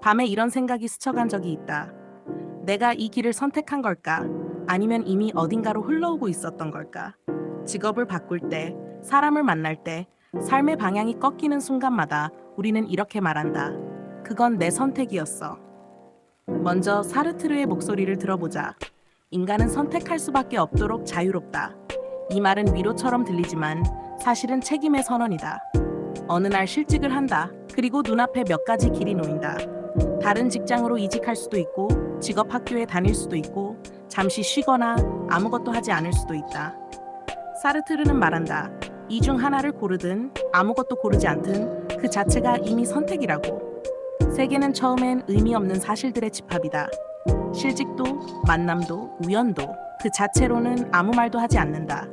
밤에 이런 생각이 스쳐간 적이 있다. 내가 이 길을 선택한 걸까? 아니면 이미 어딘가로 흘러오고 있었던 걸까? 직업을 바꿀 때, 사람을 만날 때, 삶의 방향이 꺾이는 순간마다 우리는 이렇게 말한다. 그건 내 선택이었어. 먼저 사르트르의 목소리를 들어보자. 인간은 선택할 수밖에 없도록 자유롭다. 이 말은 위로처럼 들리지만 사실은 책임의 선언이다. 어느 날 실직을 한다. 그리고 눈앞에 몇 가지 길이 놓인다. 다른 직장으로 이직할 수도 있고, 직업 학교에 다닐 수도 있고, 잠시 쉬거나 아무것도 하지 않을 수도 있다. 사르트르는 말한다. 이 중 하나를 고르든 아무것도 고르지 않든 그 자체가 이미 선택이라고. 세계는 처음엔 의미 없는 사실들의 집합이다. 실직도, 만남도, 우연도 그 자체로는 아무 말도 하지 않는다.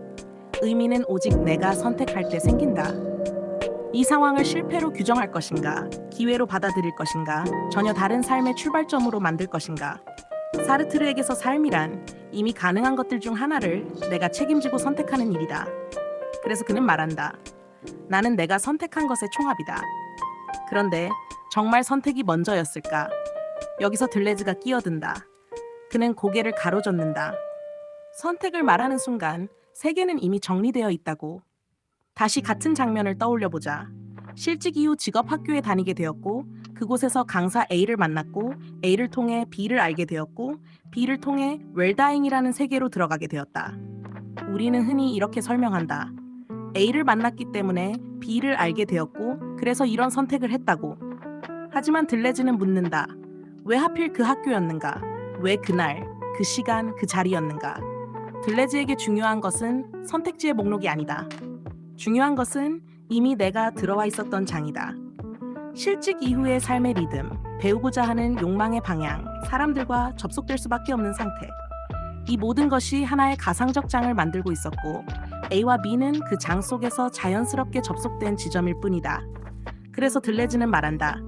의미는 오직 내가 선택할 때 생긴다. 이 상황을 실패로 규정할 것인가, 기회로 받아들일 것인가, 전혀 다른 삶의 출발점으로 만들 것인가. 사르트르에게서 삶이란 이미 가능한 것들 중 하나를 내가 책임지고 선택하는 일이다. 그래서 그는 말한다. 나는 내가 선택한 것의 총합이다. 그런데 정말 선택이 먼저였을까? 여기서 들레즈가 끼어든다. 그는 고개를 가로젓는다. 선택을 말하는 순간 세계는 이미 정리되어 있다고. 다시 같은 장면을 떠올려보자. 실직 이후 직업 학교에 다니게 되었고, 그곳에서 강사 A를 만났고, A를 통해 B를 알게 되었고, B를 통해 웰다잉이라는 세계로 들어가게 되었다. 우리는 흔히 이렇게 설명한다. A를 만났기 때문에 B를 알게 되었고, 그래서 이런 선택을 했다고. 하지만 들레즈는 묻는다. 왜 하필 그 학교였는가? 왜 그날, 그 시간, 그 자리였는가? 들레즈에게 중요한 것은 선택지의 목록이 아니다. 중요한 것은 이미 내가 들어와 있었던 장이다. 실직 이후의 삶의 리듬, 배우고자 하는 욕망의 방향, 사람들과 접속될 수밖에 없는 상태. 이 모든 것이 하나의 가상적 장을 만들고 있었고, A와 B는 그 장 속에서 자연스럽게 접속된 지점일 뿐이다. 그래서 들레즈는 말한다.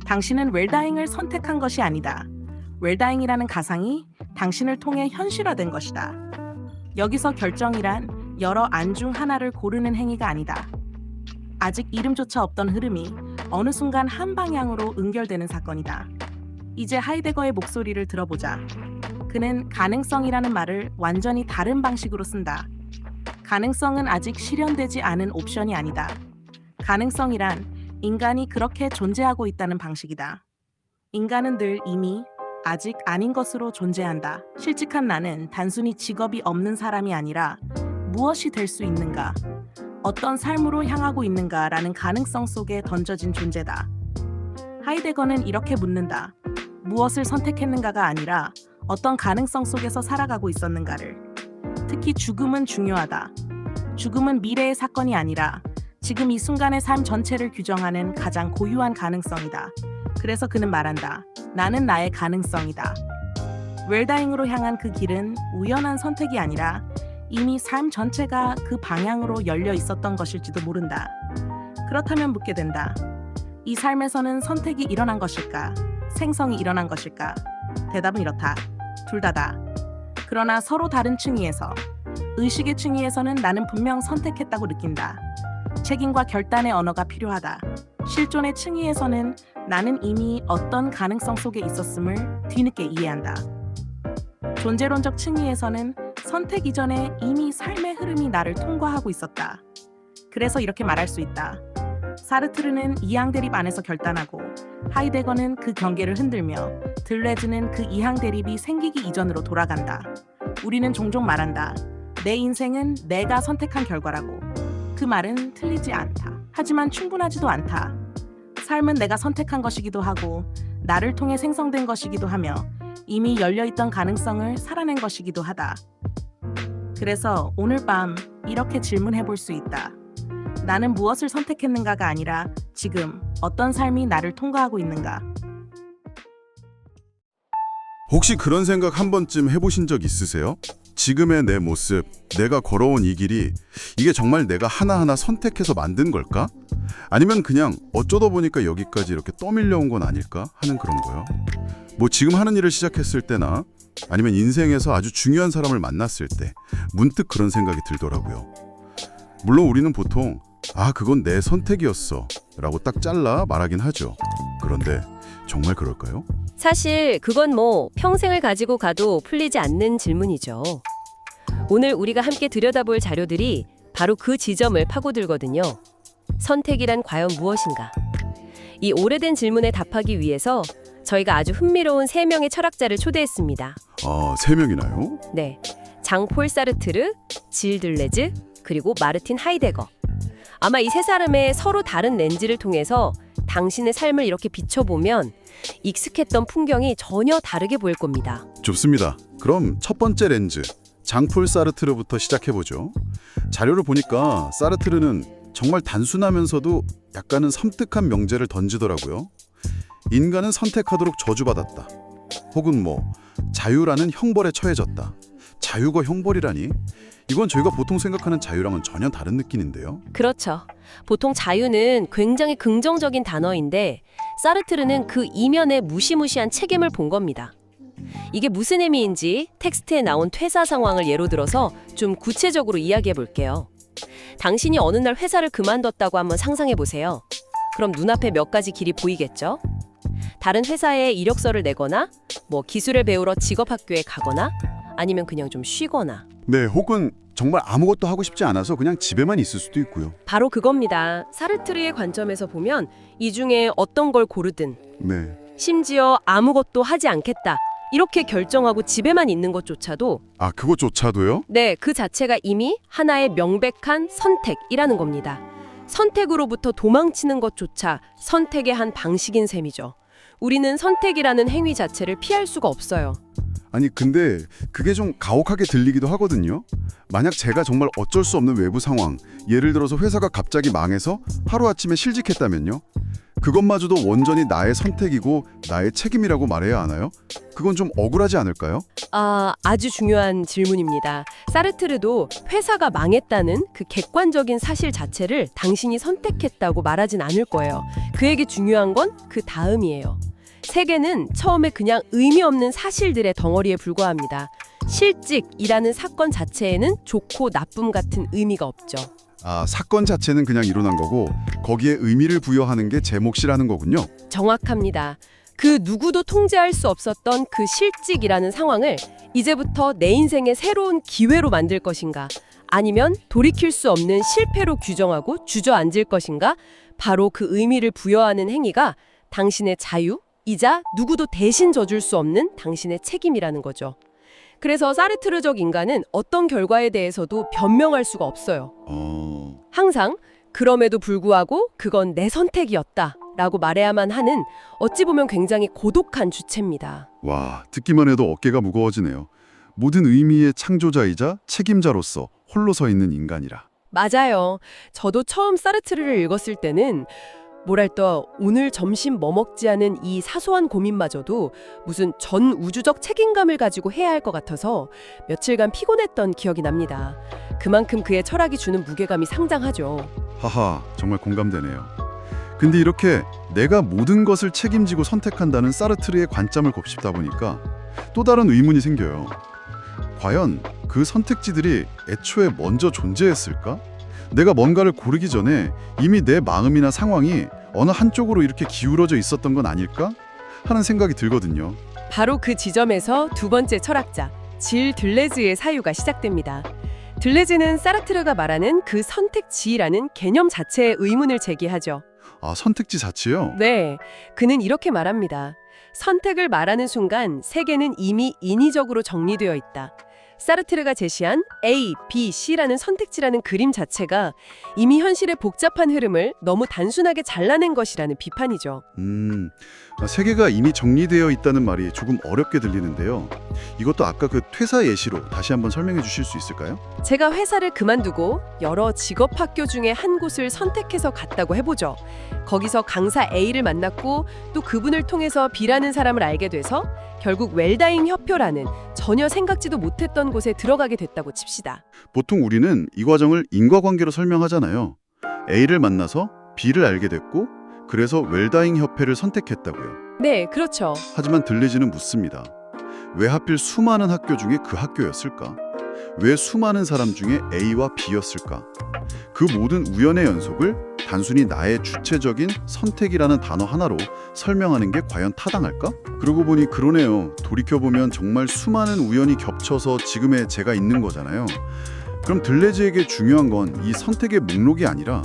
당신은 웰다잉을 선택한 것이 아니다. 웰다잉이라는 가상이 당신을 통해 현실화된 것이다. 여기서 결정이란 여러 안 중 하나를 고르는 행위가 아니다. 아직 이름조차 없던 흐름이 어느 순간 한 방향으로 응결되는 사건이다. 이제 하이데거의 목소리를 들어보자. 그는 가능성이라는 말을 완전히 다른 방식으로 쓴다. 가능성은 아직 실현되지 않은 옵션이 아니다. 가능성이란 인간이 그렇게 존재하고 있다는 방식이다. 인간은 늘 이미 아직 아닌 것으로 존재한다. 실직한 나는 단순히 직업이 없는 사람이 아니라 무엇이 될 수 있는가, 어떤 삶으로 향하고 있는가라는 가능성 속에 던져진 존재다. 하이데거는 이렇게 묻는다. 무엇을 선택했는가가 아니라 어떤 가능성 속에서 살아가고 있었는가를. 특히 죽음은 중요하다. 죽음은 미래의 사건이 아니라 지금 이 순간의 삶 전체를 규정하는 가장 고유한 가능성이다. 그래서 그는 말한다. 나는 나의 가능성이다. 웰다잉으로 향한 그 길은 우연한 선택이 아니라 이미 삶 전체가 그 방향으로 열려 있었던 것일지도 모른다. 그렇다면 묻게 된다. 이 삶에서는 선택이 일어난 것일까? 생성이 일어난 것일까? 대답은 이렇다. 둘 다다. 그러나 서로 다른 층위에서, 의식의 층위에서는 나는 분명 선택했다고 느낀다. 책임과 결단의 언어가 필요하다. 실존의 층위에서는 나는 이미 어떤 가능성 속에 있었음을 뒤늦게 이해한다. 존재론적 층위에서는 선택 이전에 이미 삶의 흐름이 나를 통과하고 있었다. 그래서 이렇게 말할 수 있다. 사르트르는 이항 대립 안에서 결단하고, 하이데거는 그 경계를 흔들며, 들레즈는 그 이항 대립이 생기기 이전으로 돌아간다. 우리는 종종 말한다. 내 인생은 내가 선택한 결과라고. 그 말은 틀리지 않다. 하지만 충분하지도 않다. 삶은 내가 선택한 것이기도 하고, 나를 통해 생성된 것이기도 하며, 이미 열려있던 가능성을 살아낸 것이기도 하다. 그래서 오늘 밤 이렇게 질문해 볼 수 있다. 나는 무엇을 선택했는가가 아니라 지금 어떤 삶이 나를 통과하고 있는가? 혹시 그런 생각 한 번쯤 해보신 적 있으세요? 지금의 내 모습, 내가 걸어온 이 길이 이게 정말 내가 하나하나 선택해서 만든 걸까? 아니면 그냥 어쩌다 보니까 여기까지 이렇게 떠밀려온 건 아닐까 하는 그런 거요. 뭐 지금 하는 일을 시작했을 때나 아니면 인생에서 아주 중요한 사람을 만났을 때 문득 그런 생각이 들더라고요. 물론 우리는 보통 아, 그건 내 선택이었어 라고 딱 잘라 말하긴 하죠. 그런데 정말 그럴까요? 사실 그건 뭐 평생을 가지고 가도 풀리지 않는 질문이죠. 오늘 우리가 함께 들여다볼 자료들이 바로 그 지점을 파고들거든요. 선택이란 과연 무엇인가? 이 오래된 질문에 답하기 위해서 저희가 아주 흥미로운 3명의 철학자를 초대했습니다. 아, 3명이나요? 네, 장폴 사르트르, 질 들레즈, 그리고 마르틴 하이데거. 아마 이 세 사람의 서로 다른 렌즈를 통해서 당신의 삶을 이렇게 비춰보면 익숙했던 풍경이 전혀 다르게 보일 겁니다. 좋습니다. 그럼 첫 번째 렌즈, 장폴 사르트르부터 시작해보죠. 자료를 보니까 사르트르는 정말 단순하면서도 약간은 섬뜩한 명제를 던지더라고요. 인간은 선택하도록 저주받았다. 혹은 뭐 자유라는 형벌에 처해졌다. 자유가 형벌이라니? 이건 저희가 보통 생각하는 자유랑은 전혀 다른 느낌인데요. 그렇죠. 보통 자유는 굉장히 긍정적인 단어인데 사르트르는 그 이면에 무시무시한 책임을 본 겁니다. 이게 무슨 의미인지 텍스트에 나온 퇴사 상황을 예로 들어서 좀 구체적으로 이야기해 볼게요. 당신이 어느 날 회사를 그만뒀다고 한번 상상해 보세요. 그럼 눈앞에 몇 가지 길이 보이겠죠? 다른 회사에 이력서를 내거나 뭐 기술을 배우러 직업학교에 가거나 아니면 그냥 좀 쉬거나. 네, 혹은 정말 아무것도 하고 싶지 않아서 그냥 집에만 있을 수도 있고요. 바로 그겁니다. 사르트르의 관점에서 보면 이 중에 어떤 걸 고르든 네. 심지어 아무것도 하지 않겠다 이렇게 결정하고 집에만 있는 것조차도 아, 그것조차도요? 네, 그 자체가 이미 하나의 명백한 선택이라는 겁니다. 선택으로부터 도망치는 것조차 선택의 한 방식인 셈이죠. 우리는 선택이라는 행위 자체를 피할 수가 없어요. 아니, 근데 그게 좀 가혹하게 들리기도 하거든요. 만약 제가 정말 어쩔 수 없는 외부 상황, 예를 들어서 회사가 갑자기 망해서 하루아침에 실직했다면요? 그것마저도 온전히 나의 선택이고 나의 책임이라고 말해야 하나요? 그건 좀 억울하지 않을까요? 아주 중요한 질문입니다. 사르트르도 회사가 망했다는 그 객관적인 사실 자체를 당신이 선택했다고 말하진 않을 거예요. 그에게 중요한 건 그 다음이에요. 세계는 처음에 그냥 의미 없는 사실들의 덩어리에 불과합니다. 실직이라는 사건 자체에는 좋고 나쁨 같은 의미가 없죠. 아, 사건 자체는 그냥 일어난 거고 거기에 의미를 부여하는 게 제 몫이라는 거군요. 정확합니다. 그 누구도 통제할 수 없었던 그 실직이라는 상황을 이제부터 내 인생의 새로운 기회로 만들 것인가, 아니면 돌이킬 수 없는 실패로 규정하고 주저앉을 것인가, 바로 그 의미를 부여하는 행위가 당신의 자유이자 누구도 대신 져줄 수 없는 당신의 책임이라는 거죠. 그래서 사르트르적 인간은 어떤 결과에 대해서도 변명할 수가 없어요. 항상 그럼에도 불구하고 그건 내 선택이었다 라고 말해야만 하는, 어찌 보면 굉장히 고독한 주체입니다. 와, 듣기만 해도 어깨가 무거워지네요. 모든 의미의 창조자이자 책임자로서 홀로 서 있는 인간이라. 맞아요. 저도 처음 사르트르를 읽었을 때는 뭐랄까, 오늘 점심 뭐 먹지 않은 이 사소한 고민마저도 무슨 전 우주적 책임감을 가지고 해야 할 것 같아서 며칠간 피곤했던 기억이 납니다. 그만큼 그의 철학이 주는 무게감이 상당하죠. 하하, 정말 공감되네요. 근데 이렇게 내가 모든 것을 책임지고 선택한다는 사르트르의 관점을 곱씹다 보니까 또 다른 의문이 생겨요. 과연 그 선택지들이 애초에 먼저 존재했을까? 내가 뭔가를 고르기 전에 이미 내 마음이나 상황이 어느 한쪽으로 이렇게 기울어져 있었던 건 아닐까? 하는 생각이 들거든요. 바로 그 지점에서 두 번째 철학자, 질 들레즈의 사유가 시작됩니다. 들레즈는 사르트르가 말하는 그 선택지라는 개념 자체에 의문을 제기하죠. 아, 선택지 자체요? 네, 그는 이렇게 말합니다. 선택을 말하는 순간 세계는 이미 인위적으로 정리되어 있다. 사르트르가 제시한 A, B, C라는 선택지라는 그림 자체가 이미 현실의 복잡한 흐름을 너무 단순하게 잘라낸 것이라는 비판이죠. 세계가 이미 정리되어 있다는 말이 조금 어렵게 들리는데요. 이것도 아까 그 퇴사 예시로 다시 한번 설명해 주실 수 있을까요? 제가 회사를 그만두고 여러 직업학교 중에 한 곳을 선택해서 갔다고 해보죠. 거기서 강사 A를 만났고 또 그분을 통해서 B라는 사람을 알게 돼서 결국 웰다잉 협회라는 전혀 생각지도 못했던 곳에 들어가게 됐다고 칩시다. 보통 우리는 이 과정을 인과관계로 설명하잖아요. A를 만나서 B를 알게 됐고 그래서 웰다잉 협회를 선택했다고요. 네, 그렇죠. 하지만 들레즈는 묻습니다. 왜 하필 수많은 학교 중에 그 학교였을까? 왜 수많은 사람 중에 A와 B였을까? 그 모든 우연의 연속을 단순히 나의 주체적인 선택이라는 단어 하나로 설명하는 게 과연 타당할까? 그러고 보니 그러네요. 돌이켜보면 정말 수많은 우연이 겹쳐서 지금의 제가 있는 거잖아요. 그럼 들레즈에게 중요한 건 이 선택의 목록이 아니라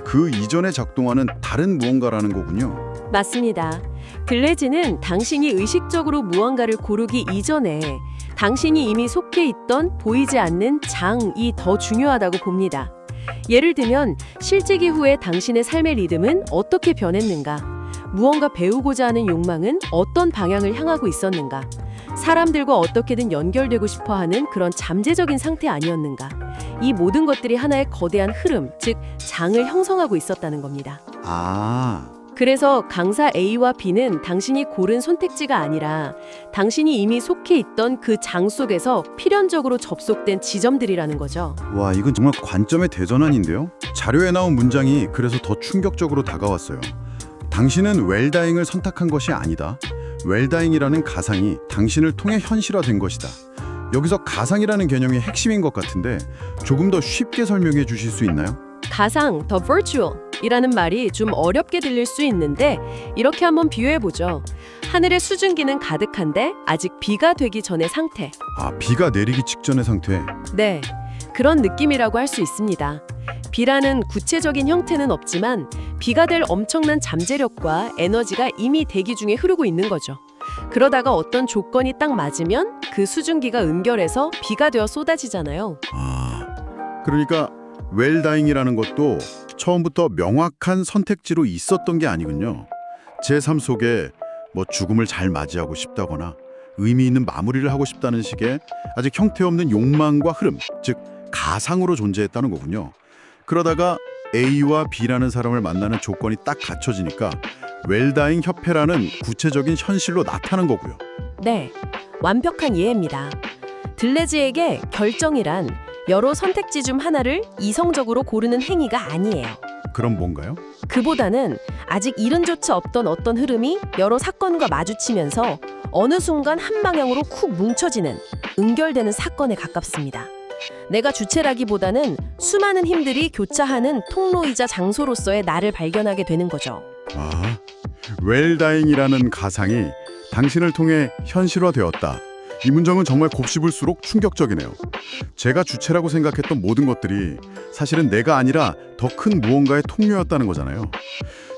그 이전에 작동하는 다른 무언가라는 거군요. 맞습니다. 들레즈는 당신이 의식적으로 무언가를 고르기 이전에 당신이 이미 속해 있던 보이지 않는 장이 더 중요하다고 봅니다. 예를 들면 실직이 후에 당신의 삶의 리듬은 어떻게 변했는가? 무언가 배우고자 하는 욕망은 어떤 방향을 향하고 있었는가? 사람들과 어떻게든 연결되고 싶어하는 그런 잠재적인 상태 아니었는가? 이 모든 것들이 하나의 거대한 흐름, 즉 장을 형성하고 있었다는 겁니다. 아, 그래서 강사 A와 B는 당신이 고른 선택지가 아니라 당신이 이미 속해 있던 그 장 속에서 필연적으로 접속된 지점들이라는 거죠. 와, 이건 정말 관점의 대전환인데요. 자료에 나온 문장이 그래서 더 충격적으로 다가왔어요. 당신은 웰다잉을 선택한 것이 아니다. 웰다잉이라는 가상이 당신을 통해 현실화된 것이다. 여기서 가상이라는 개념이 핵심인 것 같은데 조금 더 쉽게 설명해 주실 수 있나요? 가상, the virtual 이라는 말이 좀 어렵게 들릴 수 있는데 이렇게 한번 비유해보죠. 하늘의 수증기는 가득한데 아직 비가 되기 전의 상태. 아, 비가 내리기 직전의 상태. 네, 그런 느낌이라고 할 수 있습니다. 비라는 구체적인 형태는 없지만 비가 될 엄청난 잠재력과 에너지가 이미 대기 중에 흐르고 있는 거죠. 그러다가 어떤 조건이 딱 맞으면 그 수증기가 은결해서 비가 되어 쏟아지잖아요. 아, 그러니까 웰다잉이라는 것도 처음부터 명확한 선택지로 있었던 게 아니군요. 제 삶 속에 뭐 죽음을 잘 맞이하고 싶다거나 의미 있는 마무리를 하고 싶다는 식의 아직 형태 없는 욕망과 흐름, 즉 가상으로 존재했다는 거군요. 그러다가 A와 B라는 사람을 만나는 조건이 딱 갖춰지니까 웰다잉 협회라는 구체적인 현실로 나타난 거고요. 네, 완벽한 이해입니다. 들레즈에게 결정이란 여러 선택지 중 하나를 이성적으로 고르는 행위가 아니에요. 그럼 뭔가요? 그보다는 아직 이름조차 없던 어떤 흐름이 여러 사건과 마주치면서 어느 순간 한 방향으로 쿡 뭉쳐지는, 은결되는 사건에 가깝습니다. 내가 주체라기보다는 수많은 힘들이 교차하는 통로이자 장소로서의 나를 발견하게 되는 거죠. 아, 웰다잉이라는 가상이 당신을 통해 현실화되었다. 이 문장은 정말 곱씹을수록 충격적이네요. 제가 주체라고 생각했던 모든 것들이 사실은 내가 아니라 더 큰 무언가의 통로였다는 거잖아요.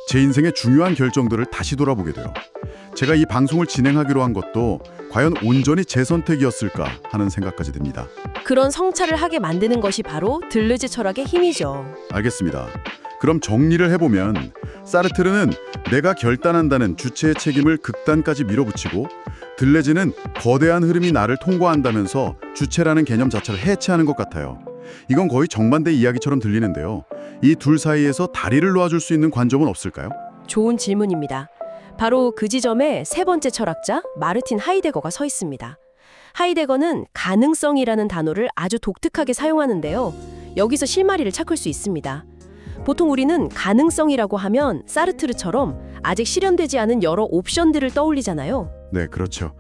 제 인생의 중요한 결정들을 다시 돌아보게 돼요. 제가 이 방송을 진행하기로 한 것도 과연 온전히 제 선택이었을까 하는 생각까지 듭니다. 그런 성찰을 하게 만드는 것이 바로 들레즈 철학의 힘이죠. 알겠습니다. 그럼 정리를 해보면 사르트르는 내가 결단한다는 주체의 책임을 극단까지 밀어붙이고 들레즈는 거대한 흐름이 나를 통과한다면서 주체라는 개념 자체를 해체하는 것 같아요. 이건 거의 정반대 이야기처럼 들리는데요. 이 둘 사이에서 다리를 놓아줄 수 있는 관점은 없을까요? 좋은 질문입니다. 바로 그 지점에 세 번째 철학자 마르틴 하이데거가 서 있습니다. 하이데거는 가능성이라는 단어를 아주 독특하게 사용하는데요. 여기서 실마리를 찾을 수 있습니다. 보통 우리는 가능성이라고 하면 사르트르처럼 아직 실현되지 않은 여러 옵션들을 떠올리잖아요. 네, 그렇죠.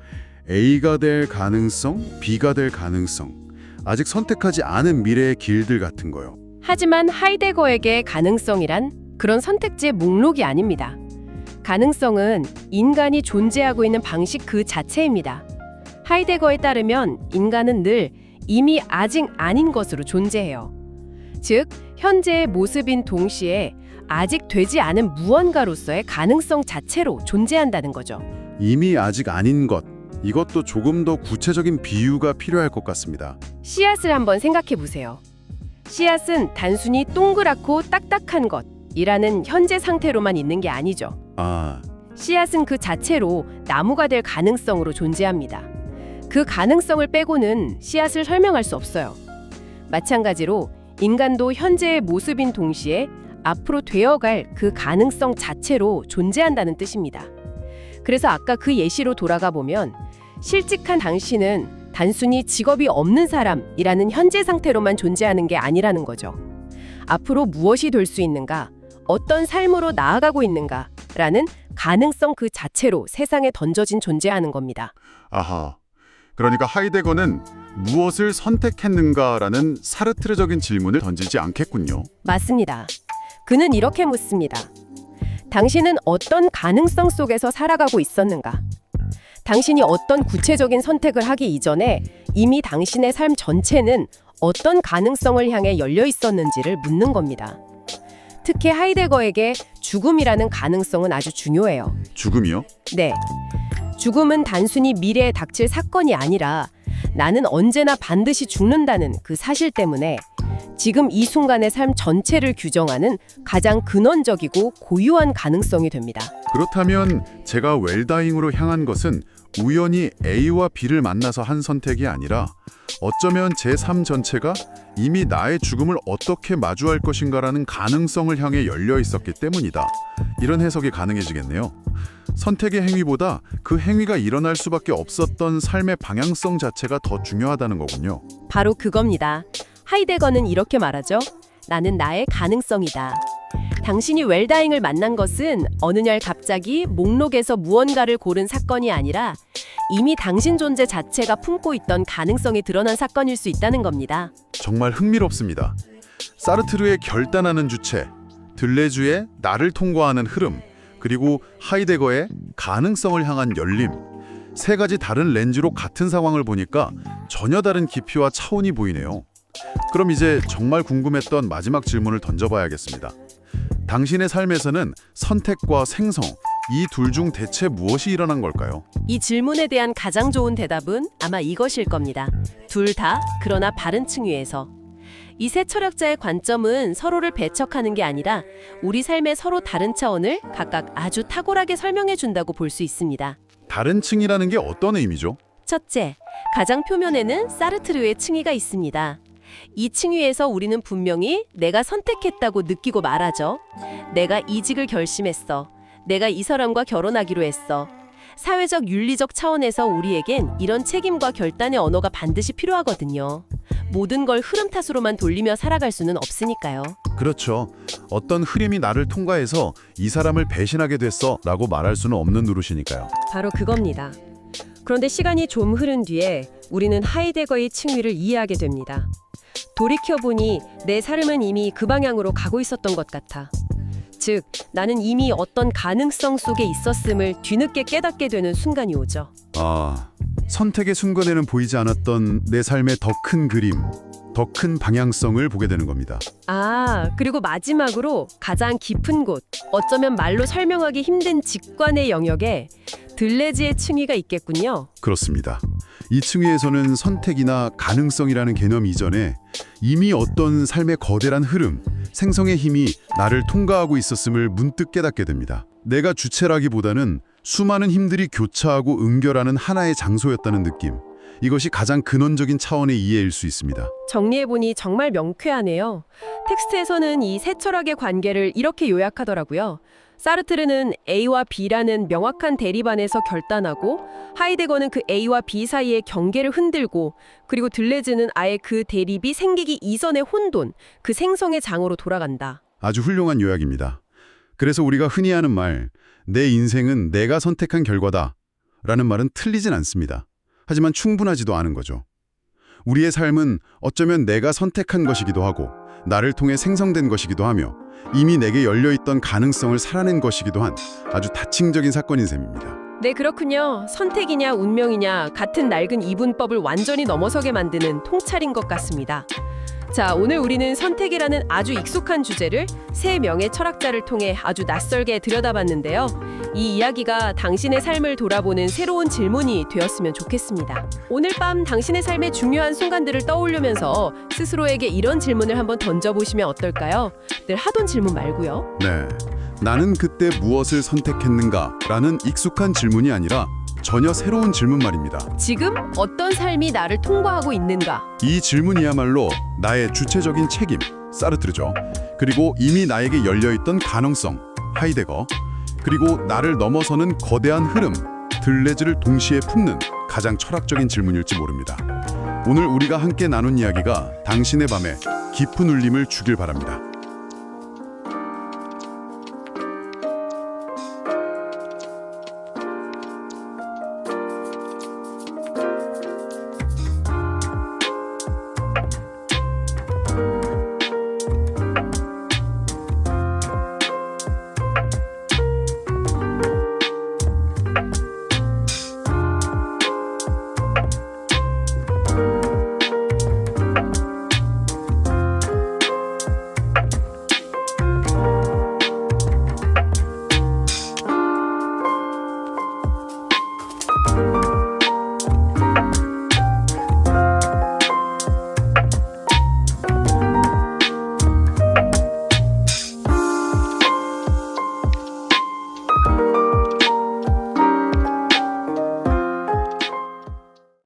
A가 될 가능성, B가 될 가능성, 아직 선택하지 않은 미래의 길들 같은 거요. 하지만 하이데거에게 가능성이란 그런 선택지의 목록이 아닙니다. 가능성은 인간이 존재하고 있는 방식 그 자체입니다. 하이데거에 따르면 인간은 늘 이미 아직 아닌 것으로 존재해요. 즉, 현재의 모습인 동시에 아직 되지 않은 무언가로서의 가능성 자체로 존재한다는 거죠. 이미 아직 아닌 것, 이것도 조금 더 구체적인 비유가 필요할 것 같습니다. 씨앗을 한번 생각해 보세요. 씨앗은 단순히 동그랗고 딱딱한 것이라는 현재 상태로만 있는 게 아니죠. 아, 씨앗은 그 자체로 나무가 될 가능성으로 존재합니다. 그 가능성을 빼고는 씨앗을 설명할 수 없어요. 마찬가지로 인간도 현재의 모습인 동시에 앞으로 되어갈 그 가능성 자체로 존재한다는 뜻입니다. 그래서 아까 그 예시로 돌아가 보면 실직한 당신은 단순히 직업이 없는 사람이라는 현재 상태로만 존재하는 게 아니라는 거죠. 앞으로 무엇이 될 수 있는가, 어떤 삶으로 나아가고 있는가라는 가능성 그 자체로 세상에 던져진 존재하는 겁니다. 아하. 그러니까 하이데거는 무엇을 선택했는가라는 사르트르적인 질문을 던지지 않겠군요. 맞습니다. 그는 이렇게 묻습니다. 당신은 어떤 가능성 속에서 살아가고 있었는가? 당신이 어떤 구체적인 선택을 하기 이전에 이미 당신의 삶 전체는 어떤 가능성을 향해 열려 있었는지를 묻는 겁니다. 특히 하이데거에게 죽음이라는 가능성은 아주 중요해요. 죽음이요? 네. 죽음은 단순히 미래에 닥칠 사건이 아니라 나는 언제나 반드시 죽는다는 그 사실 때문에 지금 이 순간의 삶 전체를 규정하는 가장 근원적이고 고유한 가능성이 됩니다. 그렇다면 제가 웰다잉으로 향한 것은 우연히 A와 B를 만나서 한 선택이 아니라 어쩌면 제 삶 전체가 이미 나의 죽음을 어떻게 마주할 것인가라는 가능성을 향해 열려 있었기 때문이다. 이런 해석이 가능해지겠네요. 선택의 행위보다 그 행위가 일어날 수밖에 없었던 삶의 방향성 자체가 더 중요하다는 거군요. 바로 그겁니다. 하이데거는 이렇게 말하죠. 나는 나의 가능성이다. 당신이 웰다잉을 만난 것은 어느 날 갑자기 목록에서 무언가를 고른 사건이 아니라 이미 당신 존재 자체가 품고 있던 가능성이 드러난 사건일 수 있다는 겁니다. 정말 흥미롭습니다. 사르트르의 결단하는 주체, 들레주의 나를 통과하는 흐름, 그리고 하이데거의 가능성을 향한 열림. 세 가지 다른 렌즈로 같은 상황을 보니까 전혀 다른 깊이와 차원이 보이네요. 그럼 이제 정말 궁금했던 마지막 질문을 던져봐야겠습니다. 당신의 삶에서는 선택과 생성, 이 둘 중 대체 무엇이 일어난 걸까요? 이 질문에 대한 가장 좋은 대답은 아마 이것일 겁니다. 둘 다, 그러나 바른 층위에서. 이 세 철학자의 관점은 서로를 배척하는 게 아니라 우리 삶의 서로 다른 차원을 각각 아주 탁월하게 설명해 준다고 볼 수 있습니다. 다른 층이라는 게 어떤 의미죠? 첫째, 가장 표면에는 사르트르의 층위가 있습니다. 이 층위에서 우리는 분명히 내가 선택했다고 느끼고 말하죠. 내가 이직을 결심했어. 내가 이 사람과 결혼하기로 했어. 사회적 윤리적 차원에서 우리에겐 이런 책임과 결단의 언어가 반드시 필요하거든요. 모든 걸 흐름 탓으로만 돌리며 살아갈 수는 없으니까요. 그렇죠. 어떤 흐름이 나를 통과해서 이 사람을 배신하게 됐어 라고 말할 수는 없는 노릇이니까요. 바로 그겁니다. 그런데 시간이 좀 흐른 뒤에 우리는 하이데거의 층위를 이해하게 됩니다. 돌이켜보니 내 삶은 이미 그 방향으로 가고 있었던 것 같아. 즉, 나는 이미 어떤 가능성 속에 있었음을 뒤늦게 깨닫게 되는 순간이 오죠. 선택의 순간에는 보이지 않았던 내 삶의 더 큰 그림, 더 큰 방향성을 보게 되는 겁니다. 그리고 마지막으로 가장 깊은 곳, 어쩌면 말로 설명하기 힘든 직관의 영역에 들레즈의 층위가 있겠군요. 그렇습니다. 이 층위에서는 선택이나 가능성이라는 개념 이전에 이미 어떤 삶의 거대한 흐름, 생성의 힘이 나를 통과하고 있었음을 문득 깨닫게 됩니다. 내가 주체라기보다는 수많은 힘들이 교차하고 응결하는 하나의 장소였다는 느낌. 이것이 가장 근원적인 차원의 이해일 수 있습니다. 정리해보니 정말 명쾌하네요. 텍스트에서는 이 세 철학의 관계를 이렇게 요약하더라고요. 사르트르는 A와 B라는 명확한 대립 안에서 결단하고, 하이데거는 그 A와 B 사이의 경계를 흔들고, 그리고 들레즈는 아예 그 대립이 생기기 이전의 혼돈, 그 생성의 장으로 돌아간다. 아주 훌륭한 요약입니다. 그래서 우리가 흔히 하는 말, 내 인생은 내가 선택한 결과다 라는 말은 틀리진 않습니다. 하지만 충분하지도 않은 거죠. 우리의 삶은 어쩌면 내가 선택한 것이기도 하고 나를 통해 생성된 것이기도 하며 이미 내게 열려있던 가능성을 살아낸 것이기도 한 아주 다층적인 사건인 셈입니다. 네, 그렇군요. 선택이냐 운명이냐 같은 낡은 이분법을 완전히 넘어서게 만드는 통찰인 것 같습니다. 자, 오늘 우리는 선택이라는 아주 익숙한 주제를 세 명의 철학자를 통해 아주 낯설게 들여다봤는데요. 이 이야기가 당신의 삶을 돌아보는 새로운 질문이 되었으면 좋겠습니다. 오늘 밤 당신의 삶의 중요한 순간들을 떠올리면서 스스로에게 이런 질문을 한번 던져보시면 어떨까요? 늘 하던 질문 말고요. 네, 나는 그때 무엇을 선택했는가? 라는 익숙한 질문이 아니라 전혀 새로운 질문 말입니다. 지금 어떤 삶이 나를 통과하고 있는가? 이 질문이야말로 나의 주체적인 책임, 사르트르죠. 그리고 이미 나에게 열려있던 가능성, 하이데거. 그리고 나를 넘어서는 거대한 흐름, 들레즈를 동시에 품는 가장 철학적인 질문일지 모릅니다. 오늘 우리가 함께 나눈 이야기가 당신의 밤에 깊은 울림을 주길 바랍니다.